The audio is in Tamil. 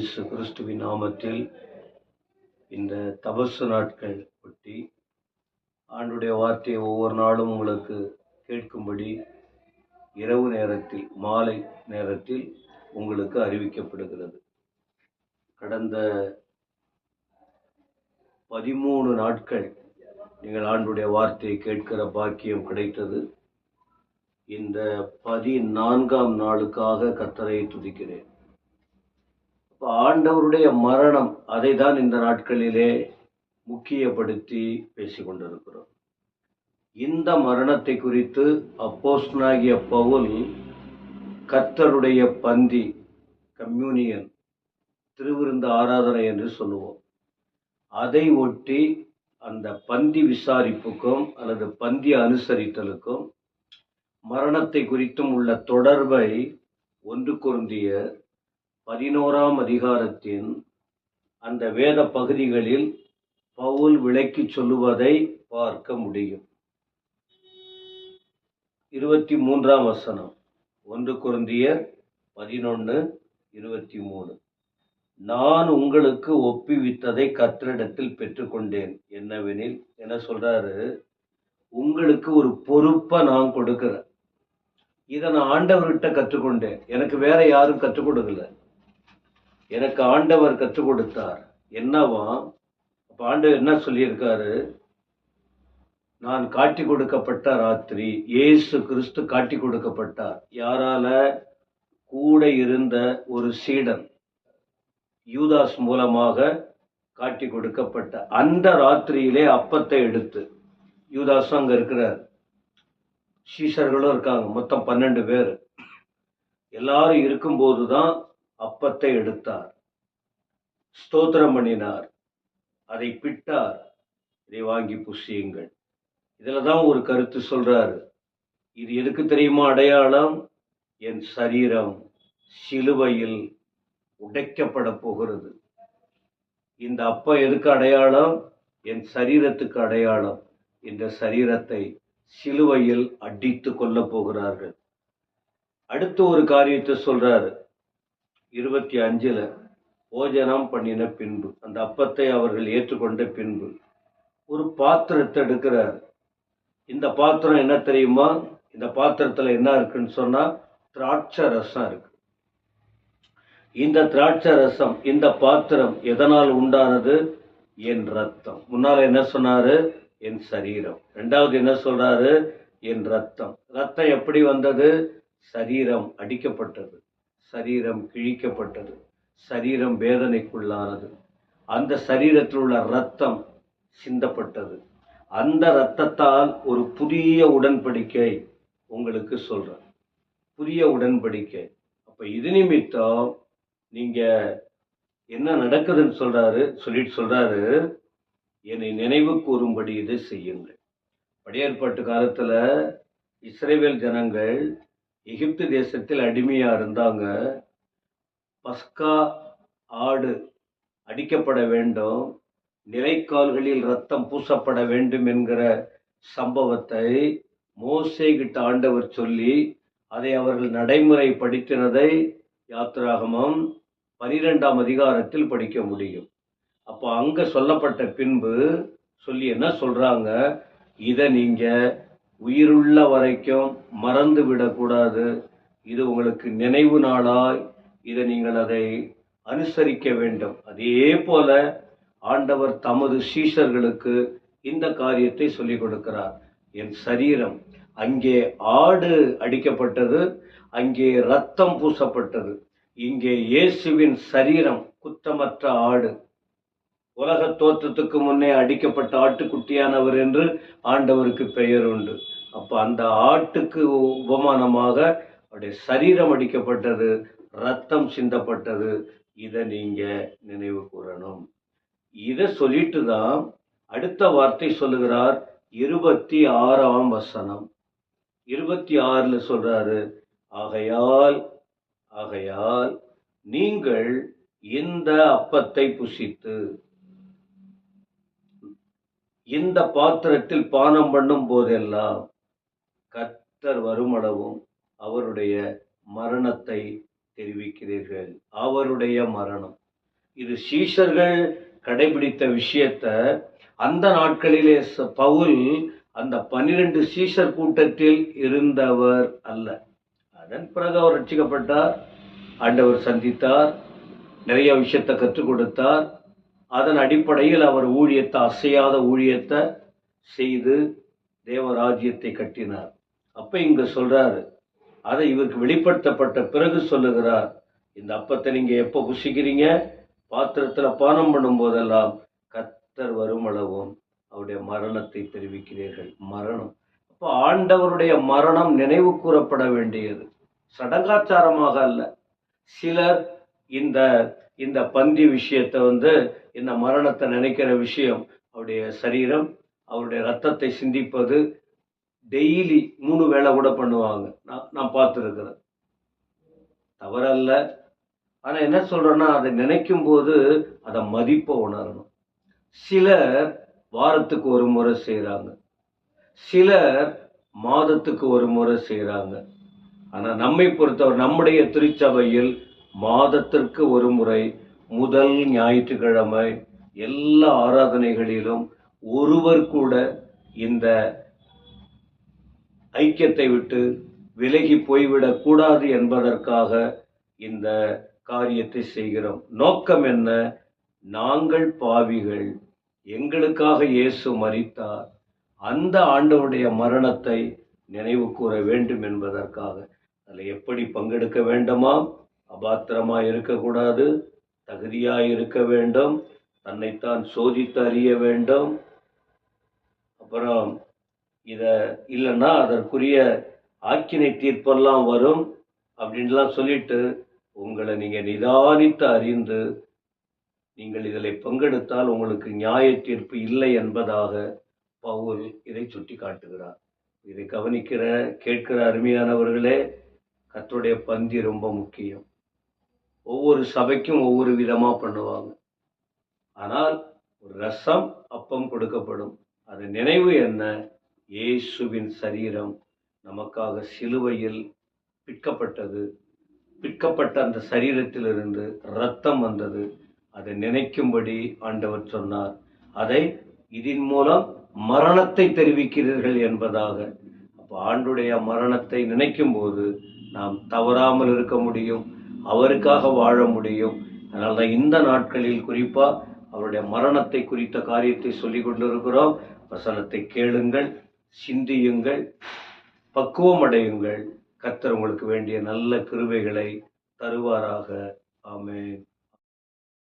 இயேசு கிறிஸ்துவின் நாமத்தில் இந்த தபசு நாட்கள் ஒட்டி ஆண்டுடைய வார்த்தையை ஒவ்வொரு நாளும் உங்களுக்கு கேட்கும்படி இரவு நேரத்தில் மாலை நேரத்தில் உங்களுக்கு அறிவிக்கப்படுகிறது. கடந்த 13 நாட்கள் நீங்கள் ஆண்டுடைய வார்த்தையை கேட்கிற பாக்கியம் கிடைத்தது. இந்த 14ஆம் நாளுக்காக கர்த்தரை துதிக்கிறேன். ஆண்டவருடைய மரணம், அதை தான் இந்த நாட்களிலே முக்கியப்படுத்தி பேசிக்கொண்டிருக்கிறோம். இந்த மரணத்தை குறித்து அப்போஸ்தலனாகிய பவுல் கர்த்தருடைய பந்தி, கம்யூனியன், திருவிருந்து ஆராதனை என்று சொல்லுவோம், அதை ஒட்டி அந்த பந்தி விசாரிப்புக்கும் அல்லது பந்தி அனுசரித்தலுக்கும் மரணத்தை குறித்தும் உள்ள தொடர்பை 1 கொரிந்தியர் 11ஆம் அதிகாரத்தின் அந்த வேத பகுதிகளில் பவுல் விளக்கி சொல்லுவதை பார்க்க முடியும். 23ஆம் வசனம், 1 கொரிந்தியர் 11:23. நான் உங்களுக்கு ஒப்புவித்ததை கர்த்தரிடத்தில் பெற்றுக்கொண்டேன். என்னவெனில், என்ன சொல்றாரு, உங்களுக்கு ஒரு பொறுப்பை நான் கொடுக்கிறேன். இதை நான் ஆண்டவர்கிட்ட கற்றுக்கொண்டேன். எனக்கு வேற யாரும் கற்றுக் கொடுக்கல, எனக்கு ஆண்டவர் கற்றுக் கொடுத்தார். என்னவா? அப்ப ஆண்டவர் என்ன சொல்லியிருக்காரு? நான் காட்டி கொடுக்கப்பட்ட ராத்திரி, இயேசு கிறிஸ்து காட்டி கொடுக்கப்பட்டார். யாரால? கூட இருந்த ஒரு சீடன் யூதாஸ் மூலமாக காட்டி கொடுக்கப்பட்ட அந்த ராத்திரியிலே அப்பத்தை எடுத்து, யூதாஸ் அங்க இருக்கிறார், சீஷர்களும் இருக்காங்க, மொத்தம் 12 பேர், எல்லாரும் இருக்கும்போதுதான் அப்பத்தை எடுத்தார், ஸ்தோத்திரம் பண்ணினார், அதை பிட்டார், இதை வாங்கி புசியுங்கள். இதுல தான் ஒரு கருத்து சொல்றாரு. இது எதுக்கு தெரியுமா அடையாளம்? என் சரீரம் சிலுவையில் உடைக்கப்பட போகிறது. இந்த அப்பம் எதுக்கு அடையாளம்? என் சரீரத்துக்கு அடையாளம். இந்த சரீரத்தை சிலுவையில் அடித்து கொள்ள போகிறார்கள். அடுத்து ஒரு காரியத்தை சொல்றாரு. 25ல் போஜனம் பண்ணின பின்பு, அந்த அப்பத்தை அவர்கள் ஏற்றுக்கொண்ட பின்பு ஒரு பாத்திரத்தை எடுக்கிறார். இந்த பாத்திரம் என்ன தெரியுமா? இந்த பாத்திரத்துல என்ன இருக்குன்னு சொன்னா திராட்சை ரசம் இருக்கு. இந்த திராட்சை ரசம், இந்த பாத்திரம் எதனால் உண்டானது? என் ரத்தம். முன்னால என்ன சொன்னாரு? என் சரீரம். இரண்டாவது என்ன சொல்றாரு? என் ரத்தம். ரத்தம் எப்படி வந்தது? சரீரம் அடிக்கப்பட்டது, சரீரம் கிழிக்கப்பட்டது, சரீரம் வேதனைக்குள்ளானது, அந்த சரீரத்தில் உள்ள ரத்தம் சிந்தப்பட்டது. அந்த ரத்தத்தால் ஒரு புதிய உடன்படிக்கை உங்களுக்கு சொல்றேன், புதிய உடன்படிக்கை. அப்ப இது நிமித்தம் நீங்க என்ன நடக்குதுன்னு சொல்றாரு, என்னை நினைவு கூறும்படி இதை செய்யுங்கள். பழைய ஏற்பாட்டு காலத்துல இஸ்ரவேல் ஜனங்கள் எகிப்து தேசத்தில் அடிமையா இருந்தாங்க. பஸ்கா ஆடு அடிக்கப்பட வேண்டும், நிலைக்கால்களில் ரத்தம் பூசப்பட வேண்டும் என்கிற சம்பவத்தை மோசே கிட்ட ஆண்டவர் சொல்லி அதை அவர்கள் நடைமுறைப்படுத்தினதை யாத்திராகமம் 12ஆம் அதிகாரத்தில் படிக்க முடியும். அப்போ அங்க சொல்லப்பட்ட பின்பு சொல்லி என்ன சொல்றாங்க? இதை நீங்க உயிருள்ள வரைக்கும் மறந்து விடக்கூடாது. இது உங்களுக்கு நினைவு நாளாய் இதை நீங்கள் அதை அனுசரிக்க வேண்டும். அதே போல ஆண்டவர் தமது சீஷர்களுக்கு இந்த காரியத்தை சொல்லிக் கொடுக்கிறார். என் சரீரம், அங்கே ஆடு அடிக்கப்பட்டது, அங்கே ரத்தம் பூசப்பட்டது. இங்கே இயேசுவின் சரீரம் குற்றமற்ற ஆடு, உலக தோற்றத்துக்கு முன்னே அடிக்கப்பட்ட ஆட்டுக்குட்டியானவர் என்று ஆண்டவருக்கு பெயர் உண்டு. அப்ப அந்த ஆட்டுக்கு உபமானமாக அவருடைய சரீரம் அடிக்கப்பட்டது, ரத்தம் சிந்தப்பட்டது. இதை நீங்க நினைவு கூறணும். இதை சொல்லிட்டு தான் அடுத்த வார்த்தை சொல்லுகிறார். 26ஆம் வசனம், 26ல் சொல்றாரு, ஆகையால் நீங்கள் இந்த அப்பத்தை புசித்து இந்த பாத்திரத்தில் பானம் பண்ணும் போதெல்லாம் கர்த்தர் வருமளவும் அவருடைய மரணத்தை தெரிவிக்கிறீர்கள். அவருடைய மரணம், இது சீஷர்கள் கடைபிடித்த விஷயத்த அந்த நாட்களிலே பவுல் அந்த 12 சீஷர் கூட்டத்தில் இருந்தவர் அல்ல. அதன் பிறகு அவர் ரட்சிக்கப்பட்டார், ஆண்டவர் சந்தித்தார், நிறைய விஷயத்தை கற்றுக் கொடுத்தார். அதன் அடிப்படையில் அவர் ஊழியத்தை, அசையாத ஊழியத்தை செய்து தேவராஜ்யத்தை கட்டினார். அப்ப இங்க சொல்றாரு, அதை இவருக்கு வெளிப்படுத்தப்பட்ட பிறகு சொல்லுகிறார், இந்த அப்பத்தை நீங்க எப்ப புசிக்கிறீங்க, பாத்திரத்துல பானம் பண்ணும் போதெல்லாம் கர்த்தர் வரும் அளவும் அவருடைய மரணத்தை தெரிவிக்கிறீர்கள். மரணம், அப்ப ஆண்டவருடைய மரணம் நினைவு கூறப்பட வேண்டியது, சடங்காச்சாரமாக அல்ல. சிலர் இந்த இந்த பந்தி விஷயத்தை இந்த மரணத்தை நினைக்கிற விஷயம், அவருடைய சரீரம், அவருடைய ரத்தத்தை சிந்திப்பது டெய்லி 3 வேளை கூட பண்ணுவாங்க. நான் பார்த்துருக்கிறேன், தவறல்ல. ஆனா என்ன சொல்றேன்னா, அதை நினைக்கும் போது அதை மதிப்பை உணரணும். சிலர் வாரத்துக்கு ஒரு முறை செய்யறாங்க, சிலர் மாதத்துக்கு ஒரு முறை செய்யறாங்க. ஆனா நம்மை பொறுத்தவரை நம்முடைய திருச்சபையில் மாதத்திற்கு ஒரு முறை, முதல் ஞாயிற்றுக்கிழமை எல்லா ஆராதனைகளிலும் ஒருவர் கூட இந்த ஐக்கியத்தை விட்டு விலகி போய்விடக் கூடாது என்பதற்காக இந்த காரியத்தை செய்கிறோம். நோக்கம் என்ன? நாங்கள் பாவிகள், எங்களுக்காக இயேசு மரித்தார், அந்த ஆண்டவருடைய மரணத்தை நினைவு கூற வேண்டும் என்பதற்காக. அதில் எப்படி பங்கெடுக்க வேண்டுமா? அபாத்திரமா இருக்கக்கூடாது, தகுதியாய் இருக்க வேண்டும், தன்னைத்தான் சோதித்து அறிய வேண்டும். அப்புறம் இத இல்லைன்னா அதற்குரிய ஆக்கினை தீர்ப்பெல்லாம் வரும் அப்படின்லாம் சொல்லிட்டு உங்களை நீங்க நிதானித்து அறிந்து நீங்கள் இதில் பங்கெடுத்தால் உங்களுக்கு நியாய தீர்ப்பு இல்லை என்பதாக பவுல் இதை சுட்டி காட்டுகிறார். இதை கவனிக்கிற கேட்கிற அருமையானவர்களே, கர்த்தருடைய பந்தி ரொம்ப முக்கியம். ஒவ்வொரு சபைக்கும் ஒவ்வொரு விதமா பண்ணுவாங்க. ஆனால் ஒரு ரசம், அப்பம் கொடுக்கப்படும். அது நினைவு என்ன? இயேசுவின் சரீரம் நமக்காக சிலுவையில் பிற்கப்பட்டது. பிற்கப்பட்ட அந்த சரீரத்திலிருந்து இரத்தம் வந்தது. அதை நினைக்கும்படி ஆண்டவர் சொன்னார். அதை இதன் மூலம் மரணத்தை தெரிவிக்கிறீர்கள் என்பதாக. அப்ப ஆண்டுடைய மரணத்தை நினைக்கும் போது நாம் தவறாமல் இருக்க முடியும், அவருக்காக வாழ முடியும். அதனால்தான் இந்த நாட்களில் குறிப்பா அவருடைய மரணத்தை குறித்த காரியத்தை சொல்லிக் கொண்டிருக்கிறோம். வசனத்தை கேளுங்கள், சிந்தியுங்கள், பக்குவம் அடையுங்கள். கர்த்தர் உங்களுக்கு வேண்டிய நல்ல கிருபைகளை தருவாராக. ஆமென்.